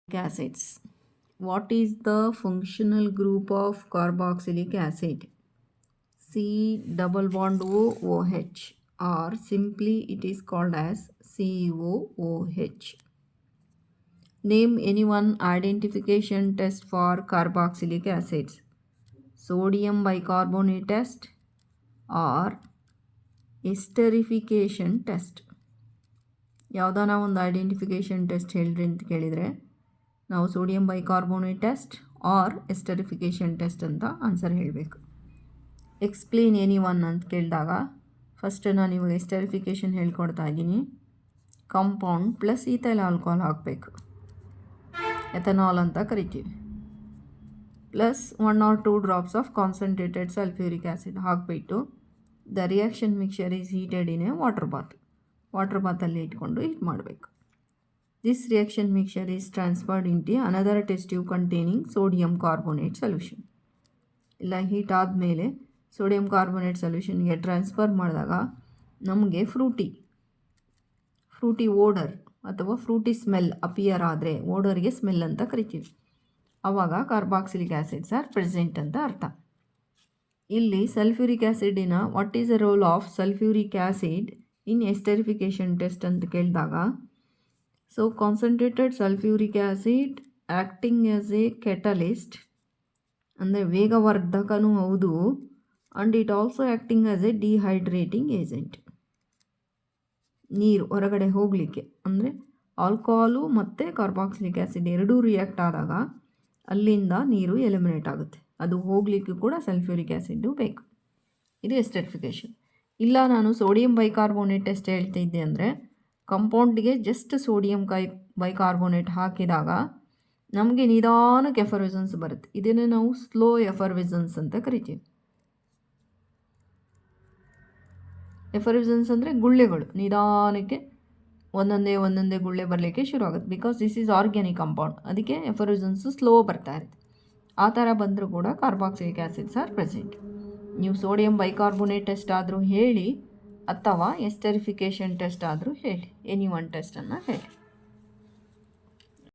acids. What is the functional group of carboxylic acid? C double bond OH, or simply it is called as COOH. Name any one identification test for carboxylic acids. Sodium bicarbonate test or esterification test. ಯಾವುದಾನ ಒಂದು identification test ಹೇಳ್ರಿ ಅಂತ ಕೇಳಿದರೆ ನಾವು sodium bicarbonate test or esterification test ಅಂತ answer ಹೇಳಬೇಕು. Explain any one ಅಂತ ಕೇಳಿದಾಗ first ನಾನು ಇವಾಗ ಎಸ್ಟರಿಫಿಕೇಷನ್ ಹೇಳ್ಕೊಡ್ತಾ ಇದ್ದೀನಿ. ಕಾಂಪೌಂಡ್ ಪ್ಲಸ್ ಈಥೈಲ್ ಆಲ್ಕೋಹಾಲ್ ಹಾಕಬೇಕು, ಎಥನಾಲ್ ಅಂತ ಕರಿತೀವಿ, plus 1 or 2 drops of concentrated sulphuric acid ಹಾಕಿಬಿಟ್ಟು the reaction mixture is heated in a water ಬಾತಲ್ಲಿ ಇಟ್ಕೊಂಡು ಹೀಟ್ ಮಾಡಬೇಕು. This reaction mixture is transferred into another test tube containing sodium carbonate solution. ಇಲ್ಲ heat ಆದಮೇಲೆ sodium carbonate ಸೊಲ್ಯೂಷನ್ಗೆ transfer ಮಾಡಿದಾಗ ನಮಗೆ Frooti odour ಅಥವಾ Frooti smell appear ಆದರೆ ಓಡರ್ಗೆ ಸ್ಮೆಲ್ ಅಂತ ಕರಿತೀವಿ. ಆವಾಗ ಕಾರ್ಬಾಕ್ಸಿಲಿಕ್ ಆ್ಯಸಿಡ್ಸ್ ಆರ್ ಪ್ರೆಸೆಂಟ್ ಅಂತ ಅರ್ಥ. ಇಲ್ಲಿ ಸಲ್ಫ್ಯೂರಿಕ್ ಆ್ಯಸಿಡಿನ what is the role of sulphuric acid in esterification test ಅಂತ ಕೇಳಿದಾಗ, so concentrated sulphuric acid acting as a catalyst, ಅಂದರೆ ವೇಗವರ್ಧಕನೂ ಹೌದು, and it also acting as a dehydrating agent. ನೀರು ಹೊರಗಡೆ ಹೋಗಲಿಕ್ಕೆ, ಅಂದರೆ ಆಲ್ಕೋಹಾಲು ಮತ್ತು ಕಾರ್ಬಾಕ್ಸಿಲಿಕ್ ಆ್ಯಸಿಡ್ ಎರಡೂ ರಿಯಾಕ್ಟ್ ಆದಾಗ ಅಲ್ಲಿಂದ ನೀರು ಎಲಿಮಿನೇಟ್ ಆಗುತ್ತೆ. ಅದು ಹೋಗಲಿಕ್ಕೂ ಕೂಡ ಸಲ್ಫ್ಯೂರಿಕ್ ಆ್ಯಸಿಡ್ಡು ಬೇಕು. ಇದು ಎಸ್ಟರಿಫಿಕೇಷನ್. ಇಲ್ಲ ನಾನು ಸೋಡಿಯಂ ಬೈಕಾರ್ಬೋನೇಟ್ ಟೆಸ್ಟ್ ಹೇಳ್ತಿದ್ದೆ ಅಂದರೆ ಕಂಪೌಂಡ್ಗೆ ಜಸ್ಟ್ ಸೋಡಿಯಂ ಬೈಕಾರ್ಬೋನೇಟ್ ಹಾಕಿದಾಗ ನಮಗೆ ನಿಧಾನಕ್ಕೆ ಎಫರ್ವಿಸನ್ಸ್ ಬರುತ್ತೆ. ಇದನ್ನು ನಾವು ಸ್ಲೋ ಎಫರ್ವಿಸನ್ಸ್ ಅಂತ ಕರಿತೀವಿ. ಎಫರ್ವಿಸನ್ಸ್ ಅಂದರೆ ಗುಳ್ಳೆಗಳು ನಿಧಾನಕ್ಕೆ ಒಂದೊಂದೇ ಗುಳ್ಳೆ ಬರಲಿಕ್ಕೆ ಶುರು ಆಗುತ್ತೆ. Because this is organic compound, ಅದಕ್ಕೆ ಎಫರ್ವಿಸನ್ಸು ಸ್ಲೋ ಬರ್ತಾ ಇರುತ್ತೆ. ಆ ಥರ ಬಂದರೂ ಕೂಡ ಕಾರ್ಬಾಕ್ಸಿಲಿಕ್ ಆ್ಯಸಿಡ್ಸ್ ಆರ್ ಪ್ರೆಸೆಂಟ್. ನೀವು ಸೋಡಿಯಂ ಬೈಕಾರ್ಬೋನೇಟ್ ಟೆಸ್ಟ್ ಆದರೂ ಹೇಳಿ ಅಥವಾ ಎಸ್ಟರಿಫಿಕೇಷನ್ ಟೆಸ್ಟ್ ಆದರೂ ಹೇಳಿ, ಎನಿ ಒನ್ ಟೆಸ್ಟನ್ನು ಹೇಳಿ.